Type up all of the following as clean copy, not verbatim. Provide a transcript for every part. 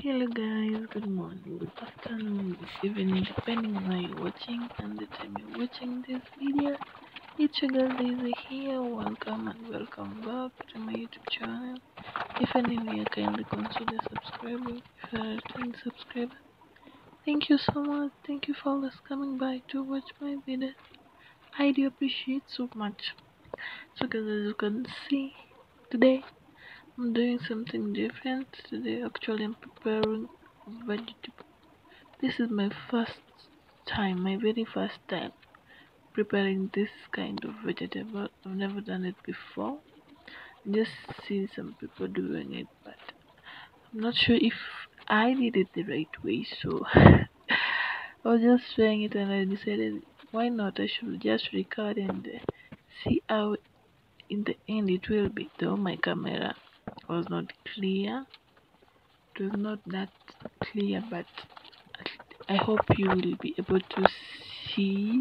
Hello guys, good morning, good afternoon, good evening, depending on how you're watching and the time you're watching this video. It's your girl Daisy here. Welcome and welcome back to my YouTube channel. If you're new here, kindly consider subscribing. If you're a returning subscriber, thank you so much. Thank you for always coming by to watch my videos. I do appreciate so much. So guys, as you can see, today I'm doing something different. Today actually I'm preparing vegetable. This is my first time, my very first time preparing this kind of vegetable. I've never done it before. Just see some people doing it, but I'm not sure if I did it the right way. So I was just trying it, and I decided why not? I should just record and see how in the end it will be. Though my camera was not clear, it was not that clear, but I hope you will be able to see.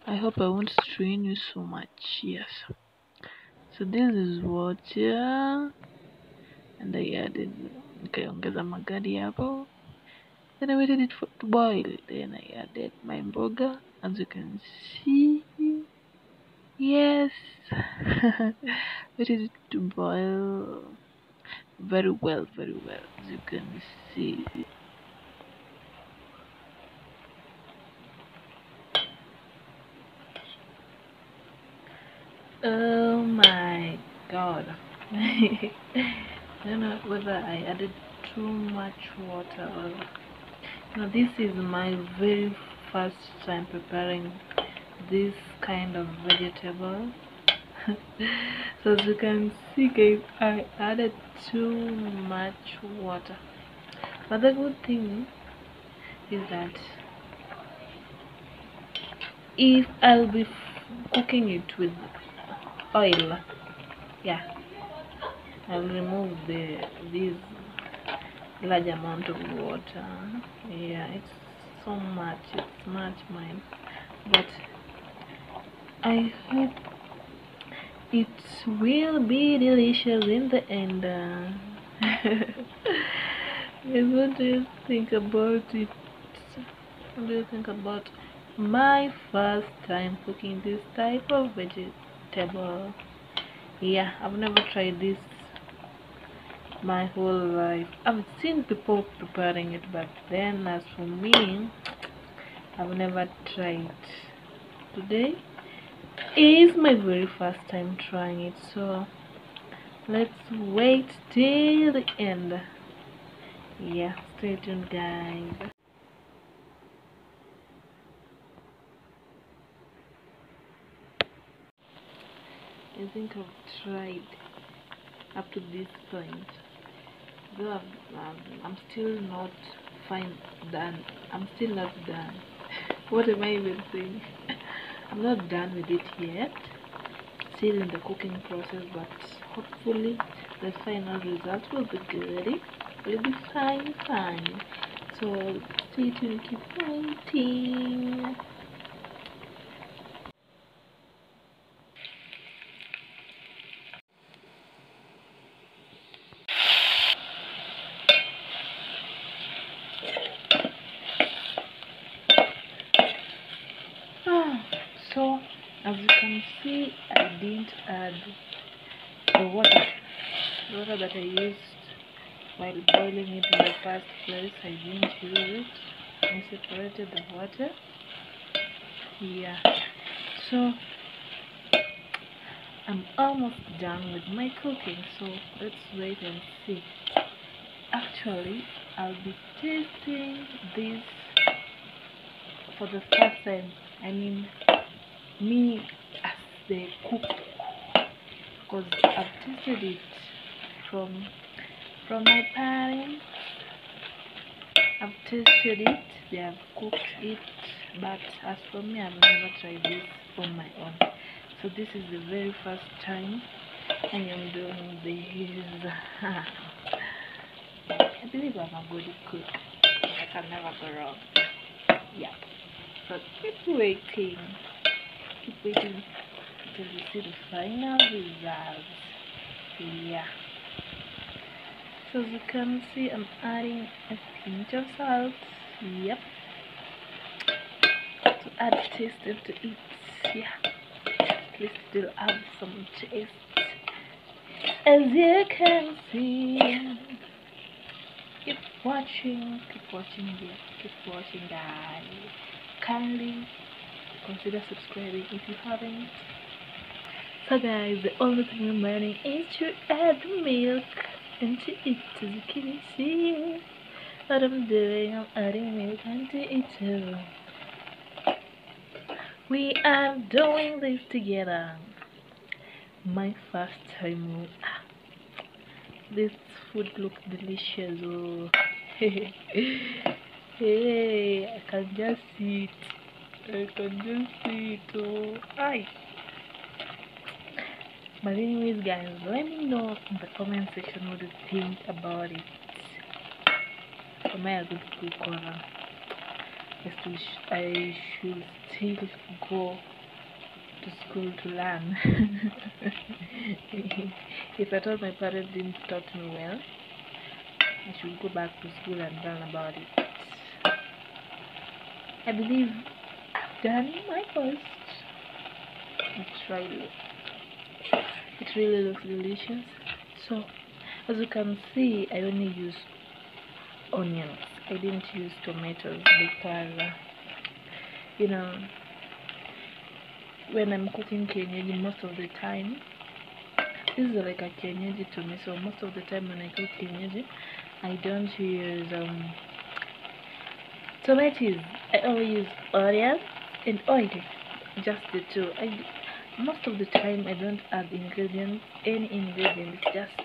I hope I won't strain you so much. Yes. So this is water, and I added nikaongeza magadi hapo. Then I waited it for to boil. Then I added my mboga, as you can see. Yes. Waited it to boil very well, as you can see. Oh my god. I don't know whether I added too much water or no. This is my very first time preparing this kind of vegetable. So as you can see guys, I added too much water. But the good thing is that if I'll be cooking it with oil, yeah, I'll remove this large amount of water. Yeah, it's so much, it's much mine, but I hope it will be delicious in the end. What do you think about it? What do you think about my first time cooking this type of vegetable? Yeah, I've never tried this my whole life. I've seen people preparing it, but then as for me, I've never tried. Today is my very first time trying it, so let's wait till the end. Yeah, stay tuned guys. I think I've tried up to this point, though I'm still not fine done. I'm still not done. What am I even saying? I'm not done with it yet. Still in the cooking process, but hopefully the final result will be good. Will be fine. So stay tuned, keep waiting. So as you can see, I didn't add the water that I used while boiling it in the first place. I didn't use it. I separated the water. Yeah, so I'm almost done with my cooking, so let's wait and see. Actually, I'll be tasting this for the first time. I mean, me as the cook, because I've tasted it from my parents. I've tasted it, they have cooked it, but as for me, I've never tried this on my own. So this is the very first time I am doing this. I believe I'm a good cook. I can never go wrong. Yeah. So keep waiting until you see the final results. Yeah. So as you can see, I'm adding a pinch of salt. Yep. To add taste into it. Yeah. At least it'll have some taste. As you can see. Keep watching, keep watching guys. Kindly consider subscribing if you haven't. So guys, the only thing remaining is to add milk into it. As you can see what I'm doing, I'm adding milk into it too. We are doing this together. My first time. This food looks delicious. Oh. Hey, I can just see it. I can just see it. Oh, hi. But anyways, guys, let me know in the comment section what you think about it. Am I a good cook or I should still go to school to learn? If I thought my parents didn't taught me well, I should go back to school and learn about it. I believe I've done my best. Let's try it. It really looks delicious. So as you can see, I only use onions. I didn't use tomatoes because you know, when I'm cooking kienyeji, most of the time this is like a kienyeji to me, so most of the time when I cook kienyeji I don't use tomatoes. I only use onions and oil, just the two. Most of the time I don't add ingredients, any ingredients, just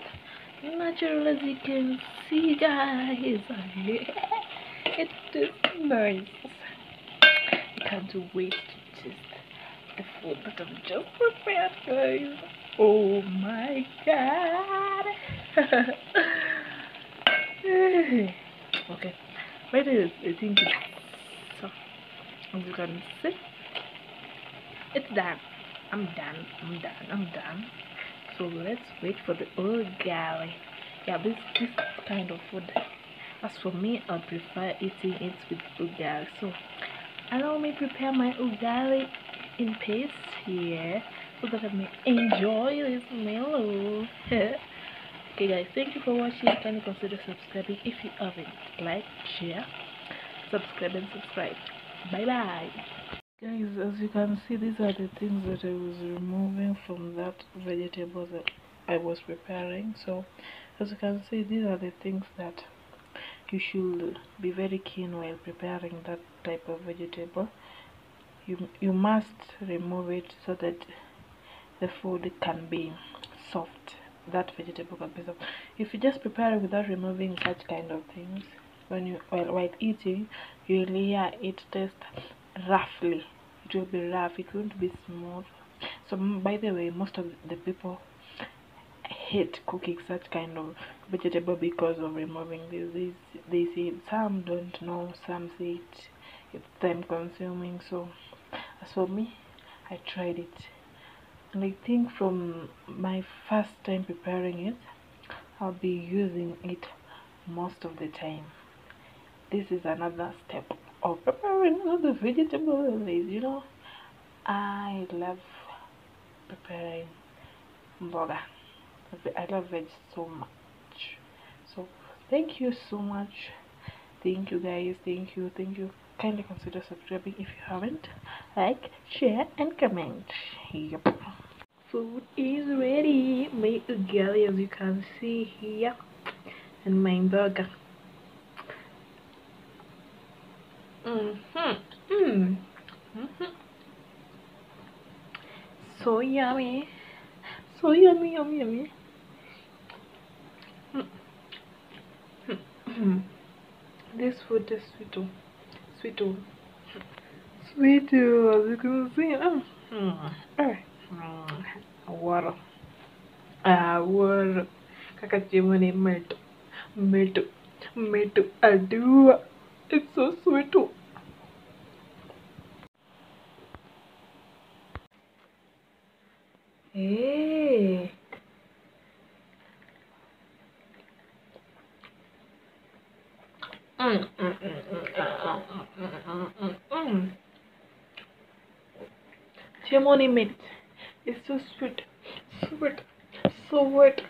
natural. As you can see guys, it is nice. I can't wait to taste the food that I've just prepared, guys. Oh my god. Okay, by the way, I think it's so, as you can see, it's done. I'm done. So let's wait for the ugali. Yeah, this kind of food, as for me, I prefer eating it with ugali. So allow me prepare my ugali in paste here so that I may enjoy this meal. Okay guys, thank you for watching. Kindly consider subscribing if you haven't. Like, share, subscribe and subscribe. Bye bye. Guys, as you can see, these are the things that I was removing from that vegetable that I was preparing. So as you can see, these are the things that you should be very keen while preparing that type of vegetable. You must remove it so that the food can be soft. That vegetable can be soft. If you just prepare it without removing such kind of things, when you while eating, you'll hear it taste roughly. It will be rough, it won't be smooth. So by the way, most of the people hate cooking such kind of vegetable because of removing this. They say some don't know, some say it's time consuming. So as for me, I tried it, and I think from my first time preparing it, I'll be using it most of the time. This is another step of preparing another vegetable. You know, I love preparing burger. I love veg so much. So thank you so much. Thank you guys. Thank you. Kindly consider subscribing if you haven't. Like, share and comment. Yep. Food is ready. My ugali, as you can see here, and my burger. So yummy. So yummy. This food is sweet, as you can see. Water, water. Kakachimani melt, adua. It's so sweet. Hey. Mm, mm, mm, mm, mm, mm, mm, mm. Gemini mint is so sweet, sweet, sweet.